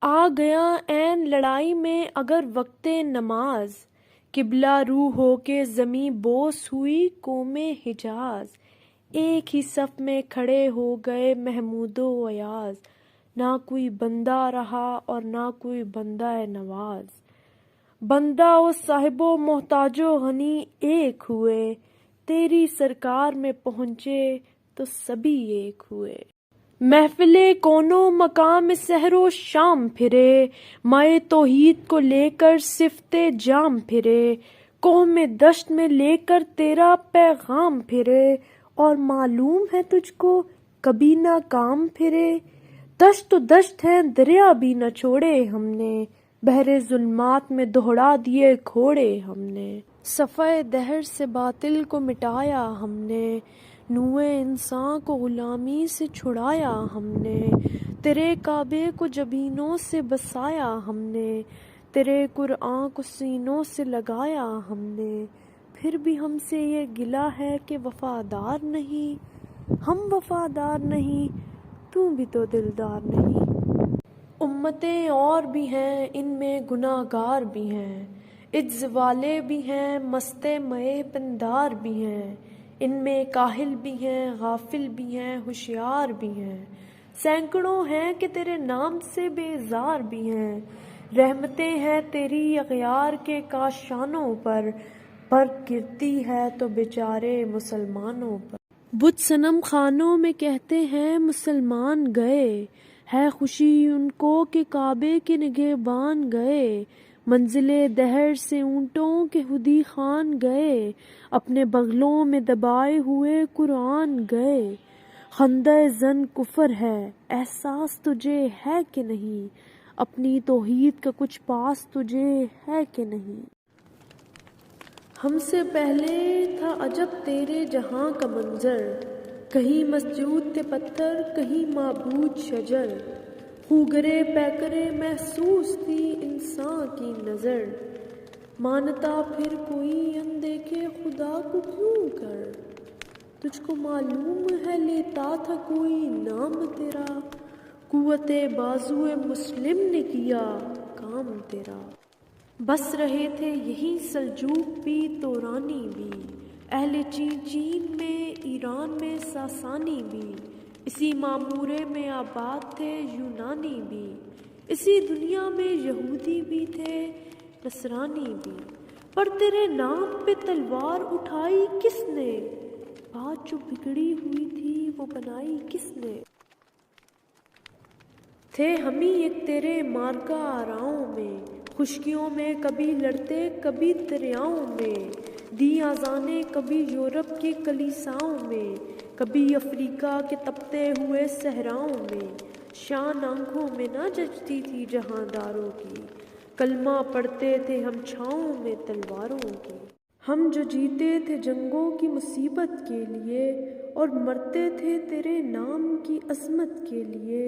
آ گیا عین لڑائی میں اگر وقت نماز، قبلہ رو ہو کے زمیں بوس ہوئی قوم حجاز، ایک ہی صف میں کھڑے ہو گئے محمود و ایاز، نہ کوئی بندہ رہا اور نہ کوئی بندہ نواز، بندہ و صاحب و محتاج و غنی ایک ہوئے، تیری سرکار میں پہنچے تو سبھی ایک ہوئے۔ محفل کون و مقام سحر و شام پھرے، مائے توحید کو لے کر صفت جام پھرے، قوم دشت میں لے کر تیرا پیغام پھرے، اور معلوم ہے تجھ کو کبھی نہ کام پھرے۔ دشت و دشت ہے دریا بھی نہ چھوڑے ہم نے، بحر ظلمات میں دوہرا دیے گھوڑے ہم نے، صفحہ دہر سے باطل کو مٹایا ہم نے، نوع انسان کو غلامی سے چھڑایا ہم نے، تیرے کعبے کو جبینوں سے بسایا ہم نے، تیرے قرآن کو سینوں سے لگایا ہم نے، پھر بھی ہم سے یہ گلہ ہے کہ وفادار نہیں، ہم وفادار نہیں، تو بھی تو دلدار نہیں۔ امتیں اور بھی ہیں ان میں گناہ گار بھی ہیں، عجز والے بھی ہیں مست مئے پندار بھی ہیں، ان میں کاہل بھی ہیں غافل بھی ہیں ہوشیار بھی ہیں، سینکڑوں ہیں کہ تیرے نام سے بیزار بھی ہیں، رحمتیں ہیں تیری اغیار کے کاشانوں پر گرتی ہے تو بیچارے مسلمانوں پر۔ بت صنم خانوں میں کہتے ہیں مسلمان گئے، ہے خوشی ان کو کہ کعبے کے نگہبان گئے، منزل دہر سے اونٹوں کے حدی خان گئے، اپنے بغلوں میں دبائے ہوئے قرآن گئے، خندۂ زن کفر ہے احساس تجھے ہے کہ نہیں، اپنی توحید کا کچھ پاس تجھے ہے کہ نہیں۔ ہم سے پہلے تھا عجب تیرے جہاں کا منظر، کہیں مسجود تھے پتھر کہیں معبود شجر، خوگرے پیکرے محسوس تھی انسان کی نظر، مانتا پھر کوئی اندیکھے خدا کو کیوں کر، تجھ کو معلوم ہے لیتا تھا کوئی نام تیرا، قوت بازوئے مسلم نے کیا کام تیرا، بس رہے تھے یہیں سلجوق بھی تورانی بھی، اہل چین میں ایران میں ساسانی بھی، اسی معمورے میں آباد تھے یونانی بھی، اسی دنیا میں یہودی بھی تھے نصرانی بھی، پر تیرے نام پہ تلوار اٹھائی کس نے، بات جو بگڑی ہوئی تھی وہ بنائی کس نے، تھے ہمیں ایک تیرے مارکا آراؤں میں، خشکیوں میں کبھی لڑتے کبھی دریاؤں میں، دی اذانیں کبھی یورپ کی کلیساؤں میں، کبھی افریقہ کے تپتے ہوئے صحراؤں میں، شان آنکھوں میں نہ جچتی تھی جہانداروں کی، کلمہ پڑھتے تھے ہم چھاؤں میں تلواروں کی، ہم جو جیتے تھے جنگوں کی مصیبت کے لیے، اور مرتے تھے تیرے نام کی عظمت کے لیے،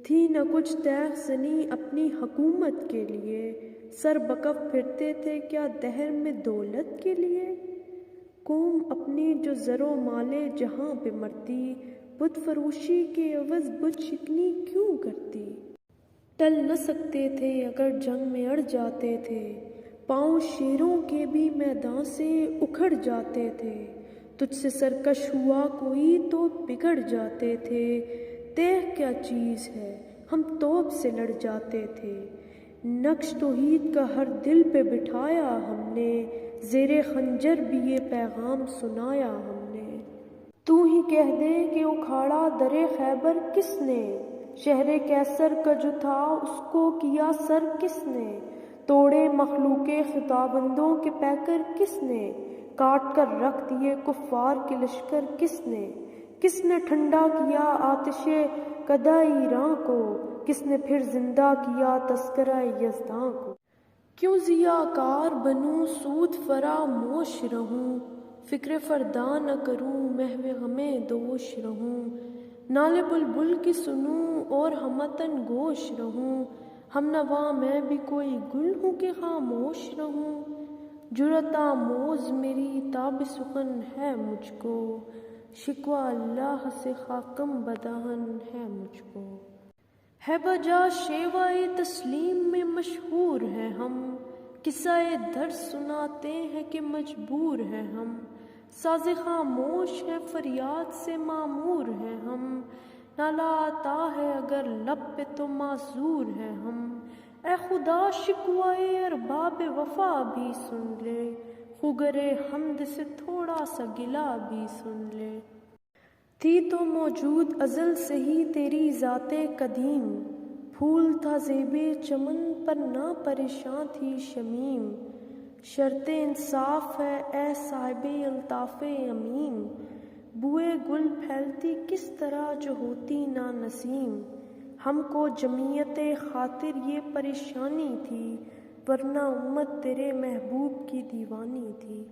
تھی نہ کچھ تیغ زنی اپنی حکومت کے لیے، سر بکف پھرتے تھے کیا دہر میں دولت کے لیے، قوم اپنی جو زر و مال جہاں پہ مرتی، بت فروشی کے عوض بت شکنی کیوں کرتی، ٹل نہ سکتے تھے اگر جنگ میں اڑ جاتے تھے، پاؤں شیروں کے بھی میدان سے اکھڑ جاتے تھے، تجھ سے سرکش ہوا کوئی تو بگڑ جاتے تھے، تیغ کیا چیز ہے ہم توپ سے لڑ جاتے تھے، نقش توحید کا ہر دل پہ بٹھایا ہم نے، زیر خنجر بھی یہ پیغام سنایا ہم نے، تو ہی کہہ دے کہ اکھاڑا در خیبر کس نے، شہر کیسر کا جو تھا اس کو کیا سر کس نے، توڑے مخلوق خداوندوں کے پیکر کس نے، کاٹ کر رکھ دیے کفار کے لشکر کس نے ٹھنڈا کیا آتش کدہ ایراں کو، کس نے پھر زندہ کیا تذکرہ یزداں کو، کیوں ضیاء کار بنوں سود فراموش رہوں، فکر فردا نہ کروں محو غم دوش رہوں، نالے بلبل کی سنوں اور ہمتن گوش رہوں، ہم نوا میں بھی کوئی گل ہوں کہ خاموش رہوں، جرأت آموز میری تاب سخن ہے مجھ کو، شکوہ اللہ سے خاکم بدہن ہے مجھ کو۔ ہے بجا شیوائے تسلیم میں مشہور ہیں ہم، قصہ درد سناتے ہیں کہ مجبور ہیں ہم، ساز خاموش ہے فریاد سے معمور ہیں ہم، نالہ آتا ہے اگر لب پہ تو معذور ہیں ہم، اے خدا شکوائے ارباب وفا بھی سن لے، خگر حمد سے تھوڑا سا گلہ بھی سن لے۔ تھی تو موجود ازل سے ہی تیری ذات قدیم، پھول تھا زیب چمن پر نہ پریشاں تھی شمیم، شرط انصاف ہے اے صاحب الطاف امین، بوئے گل پھیلتی کس طرح جو ہوتی نہ نسیم، ہم کو جمعیت خاطر یہ پریشانی تھی، ورنہ امت تیرے محبوب کی دیوانی تھی۔